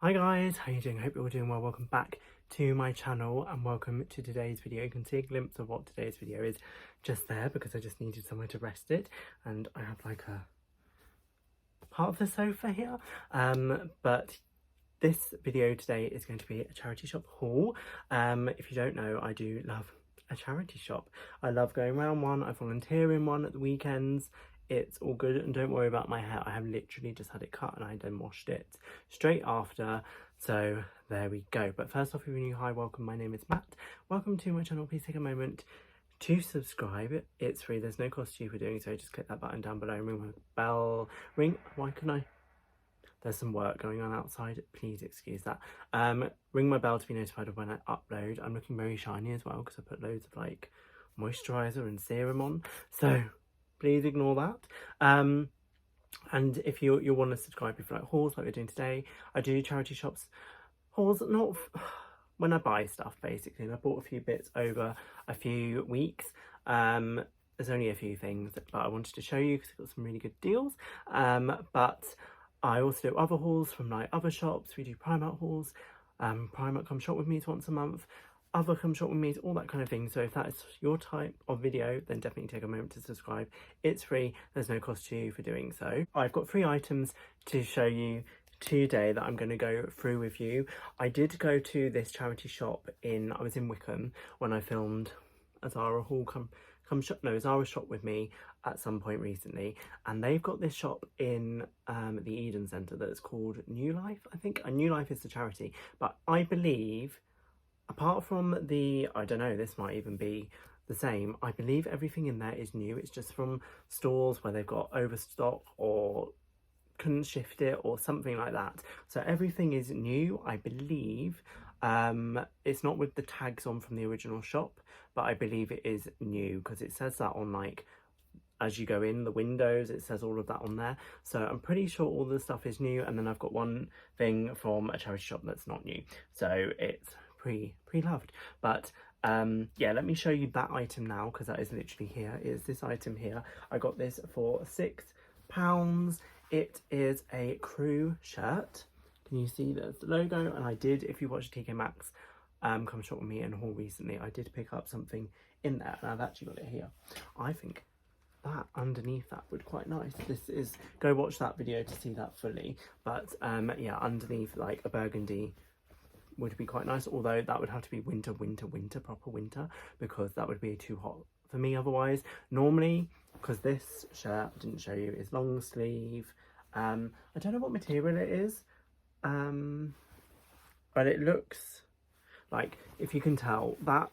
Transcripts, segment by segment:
Hi guys, how you doing? I hope you're all doing well. Welcome back to my channel and welcome to today's video. You can see a glimpse of what today's video is just there because I just needed somewhere to rest it, and I have like a part of the sofa here. But this video today is going to be a charity shop haul. If you don't know, I do love a charity shop. I love going around one. I volunteer in one at the weekends. It's all good, and don't worry about my hair. I have literally just had it cut and I then washed it straight after. So there we go. But first off, if you're new, hi, welcome. My name is Matt. Welcome to my channel. Please take a moment to subscribe. It's free. There's no cost to you for doing so. Just click that button down below and ring my bell. Why couldn't I? There's some work going on outside. Please excuse that. Ring my bell to be notified of when I upload. I'm looking very shiny as well because I put loads of like moisturizer and serum on. So please ignore that. And if you want to subscribe if you like hauls like we're doing today, I do charity shops hauls, not when I buy stuff basically. And I bought a few bits over a few weeks. There's only a few things but I wanted to show you because I've got some really good deals. But I also do other hauls from like other shops. We do Primark hauls. Primark come shop with me once a month. Other come shop with me, all that kind of thing. So if that is your type of video, then definitely take a moment to subscribe. It's free, there's no cost to you for doing so. I've got 3 items to show you today that I'm going to go through with you. I did go to this charity shop I was in Wickham when I filmed a Zara haul Zara shop with me at some point recently, and they've got this shop in the Eden Centre that's called New Life, I think. And New Life is the charity, but I believe apart from I don't know, this might even be the same, I believe everything in there is new. It's just from stores where they've got overstock or couldn't shift it or something like that. So everything is new, I believe. It's not with the tags on from the original shop, but I believe it is new because it says that on like as you go in the windows, it says all of that on there. So I'm pretty sure all the stuff is new, and then I've got one thing from a charity shop that's not new, so it's pre-loved. But yeah, let me show you that item now because that is literally here. Is this item here. I got this for £6. It is a crew shirt. Can you see there's the logo? And I did, if you watched TK Maxx come shop with me and haul recently, I did pick up something in there, and I've actually got it here. I think that underneath that would quite nice. Go watch that video to see that fully. But yeah, underneath like a burgundy would be quite nice, although that would have to be winter, proper winter, because that would be too hot for me otherwise. Normally, because this shirt I didn't show you is long sleeve. I don't know what material it is, but it looks like, if you can tell, that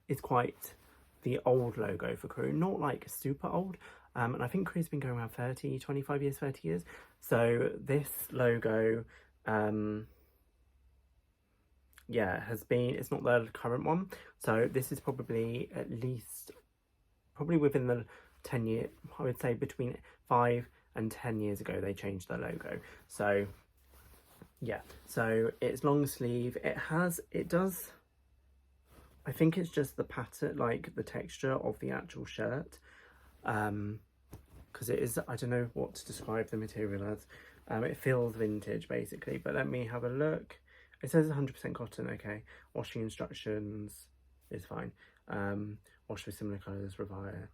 is quite the old logo for Crew, not like super old. And I think Crew's been going around 25 years, 30 years. So this logo, yeah, it's not the current one. So this is probably within the 10 year, I would say between 5 and 10 years ago, they changed their logo. So yeah, so it's long sleeve. It does, I think it's just the pattern, like the texture of the actual shirt, because it is, I don't know what to describe the material as. It feels vintage basically, but let me have a look. It says 100% cotton. Okay, washing instructions is fine. Wash with similar colours, repair,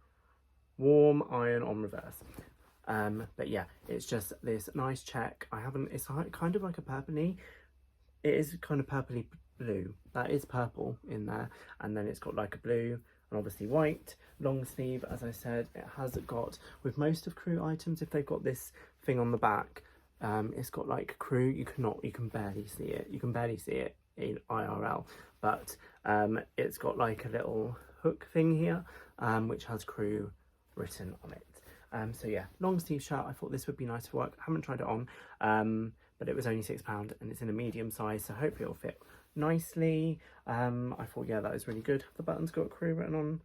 warm, iron on reverse. But yeah, it's just this nice check. It's kind of like a purpley, it is kind of purpley blue. That is purple in there, and then it's got like a blue and obviously white. Long sleeve, as I said. It has got, with most of Crew items, if they've got this thing on the back, it's got like Crew, you can barely see it. You can barely see it in IRL, but it's got like a little hook thing here, which has Crew written on it. So yeah, long sleeve shirt. I thought this would be nice for work. I haven't tried it on, but it was only £6 and it's in a medium size, so hopefully it'll fit nicely. I thought, yeah, that is really good. The button's got Crew written on.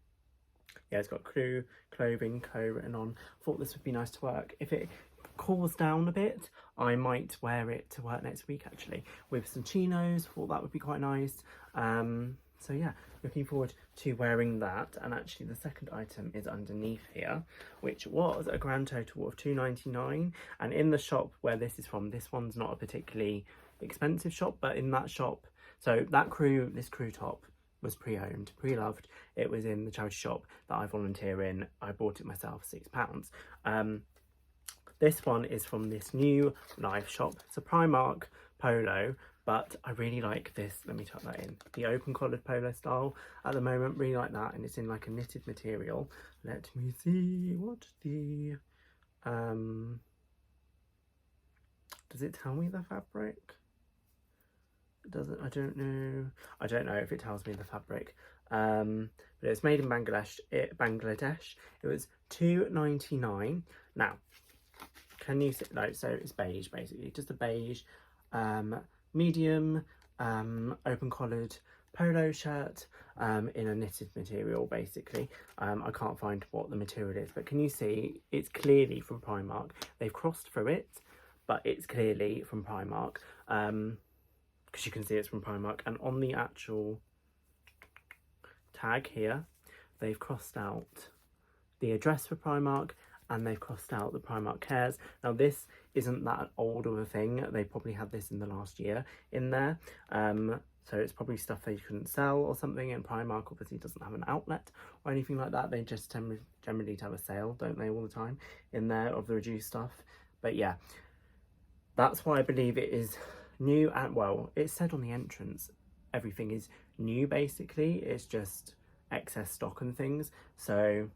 Yeah, it's got Crew Clothing Co written on. Thought this would be nice to work. If it cools down a bit, I might wear it to work next week actually with some chinos. Thought that would be quite nice. So yeah, looking forward to wearing that. And actually the second item is underneath here, which was a grand total of £2.99. And in the shop where this is from, this one's not a particularly expensive shop, but in that shop, so this crew top was pre-owned, pre-loved. It was in the charity shop that I volunteer in. I bought it myself, £6. This one is from this new live shop. It's a Primark polo, but I really like this. Let me tuck that in. The open collared polo style at the moment, really like that, and it's in like a knitted material. Let me see what the does it tell me the fabric? It doesn't. I don't know if it tells me the fabric. But it's made in Bangladesh. It was £2.99. Now, can you see? No, so it's beige basically, just a beige, medium, open collared polo shirt, in a knitted material basically. I can't find what the material is, but can you see? It's clearly from Primark. They've crossed through it, but it's clearly from Primark. Because you can see it's from Primark, and on the actual tag here they've crossed out the address for Primark, and they've crossed out the Primark Cares. Now this isn't that old of a thing, they probably had this in the last year in there, so it's probably stuff they couldn't sell or something, and Primark obviously doesn't have an outlet or anything like that. They just generally have a sale, don't they, all the time in there of the reduced stuff. But yeah, that's why I believe it is new. And well, it said on the entrance everything is new basically, it's just excess stock and things, so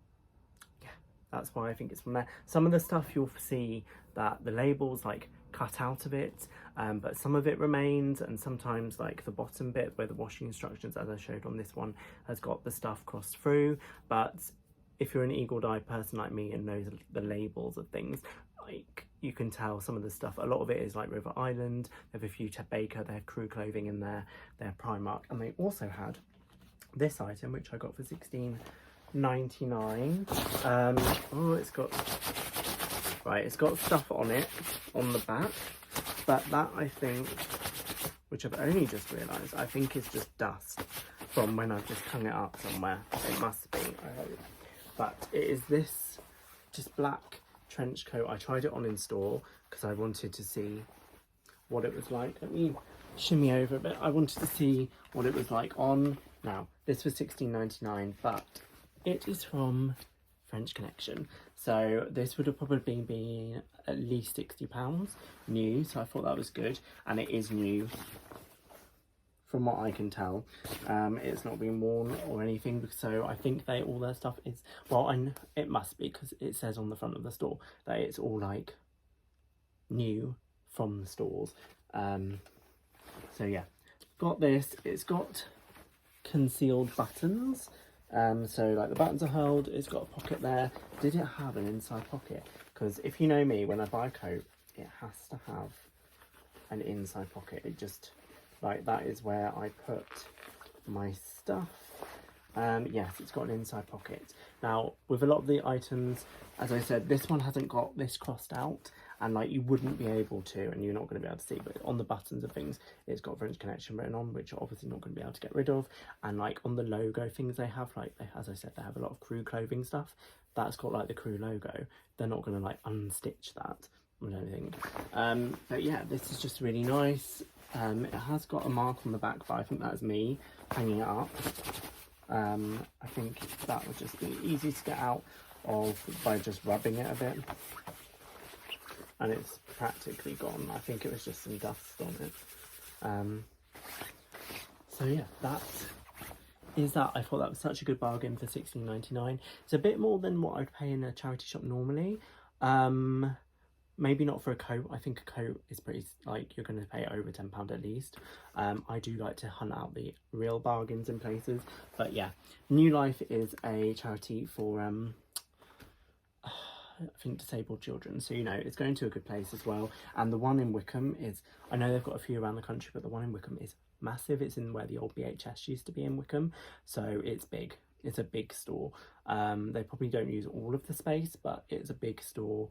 yeah, that's why I think it's from there. Some of the stuff you'll see that the labels like cut out of it, but some of it remains, and sometimes like the bottom bit where the washing instructions, as I showed on this one, has got the stuff crossed through. But if you're an eagle-eyed person like me and knows the labels of things, like you can tell some of the stuff, a lot of it is like River Island. They have a few Ted Baker, they have Crew clothing in there, they're Primark, and they also had this item which I got for £16.99. Oh, it's got stuff on it on the back, but that I think, which I've only just realised, I think is just dust from when I've just hung it up somewhere. It must be, I hope. But it is this just black trench coat. I tried it on in store because I wanted to see what it was like. Let me shimmy over a bit. I wanted to see what it was like on. Now, this was £16.99, but it is from French Connection. So this would have probably been at least £60 new. So I thought that was good. And it is new from what I can tell. It's not been worn or anything, so I think all their stuff is, well, it must be, because it says on the front of the store that it's all like new from the stores. So yeah, got this. It's got concealed buttons, so like the buttons are held. It's got a pocket there. Did it have an inside pocket? Because if you know me, when I buy a coat, it has to have an inside pocket. It just, like, that is where I put my stuff. Yes, it's got an inside pocket. Now, with a lot of the items, as I said, this one hasn't got this crossed out, and like you wouldn't be able to, and you're not going to be able to see, but on the buttons of things, it's got French Connection written on, which you're obviously not going to be able to get rid of. And like on the logo things they have, like as I said, they have a lot of Crew clothing stuff that's got like the Crew logo. They're not going to like unstitch that, I don't think. But yeah, this is just really nice. It has got a mark on the back, but I think that's me hanging it up. I think that would just be easy to get out of by just rubbing it a bit. And it's practically gone. I think it was just some dust on it. So yeah, that is that. I thought that was such a good bargain for £16.99. It's a bit more than what I'd pay in a charity shop normally. Maybe not for a coat. I think a coat is pretty, like, you're going to pay over £10 at least. I do like to hunt out the real bargains in places. But yeah, New Life is a charity for, I think, disabled children. So, you know, it's going to a good place as well. And the one in Wickham is, I know they've got a few around the country, but the one in Wickham is massive. It's in where the old BHS used to be in Wickham. So it's big. It's a big store. They probably don't use all of the space, but it's a big store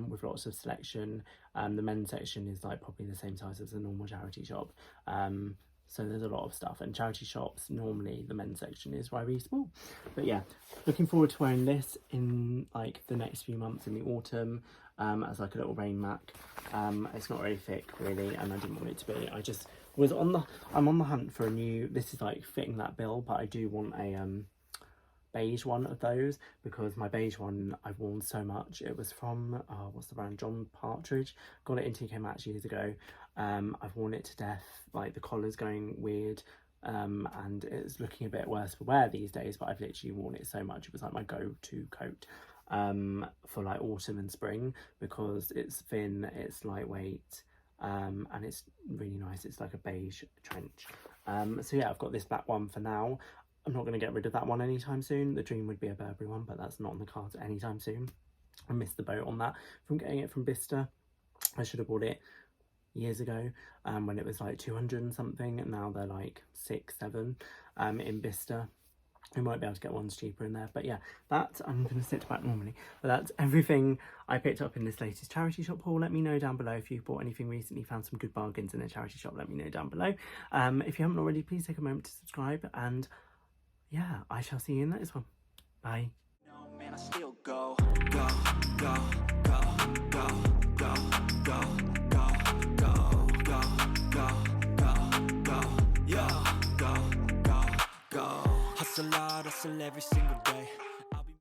with lots of selection. The men's section is like probably the same size as a normal charity shop. So there's a lot of stuff, and charity shops, normally the men's section is really small. But yeah, looking forward to wearing this in like the next few months in the autumn. as like a little rain mat. It's not very thick really, and I didn't want it to be. I just was I'm on the hunt for a new, this is like fitting that bill, but I do want a beige one of those, because my beige one I've worn so much. It was from what's the brand, John Partridge. Got it in TK Maxx years ago. I've worn it to death. Like the collar's going weird, and it's looking a bit worse for wear these days, but I've literally worn it so much. It was like my go-to coat for like autumn and spring, because it's thin, it's lightweight, and it's really nice. It's like a beige trench. So yeah, I've got this black one for now. I'm not going to get rid of that one anytime soon. The dream would be a Burberry one, but that's not on the cards anytime soon. I missed the boat on that from getting it from Bicester. I should have bought it years ago, when it was like 200 and something, and now they're like 6, 7 in Bicester. We might be able to get ones cheaper in there, but yeah, that I'm going to sit back normally. But that's everything I picked up in this latest charity shop haul. Let me know down below if you've bought anything recently, found some good bargains in a charity shop. Let me know down below. If you haven't already, please take a moment to subscribe, and yeah, I shall see you in the next one. Bye. No, man, I still go, go, go, go, go, go, go, go, go, go, go, go, go, go, go, go. Hustle hard, hustle every single day.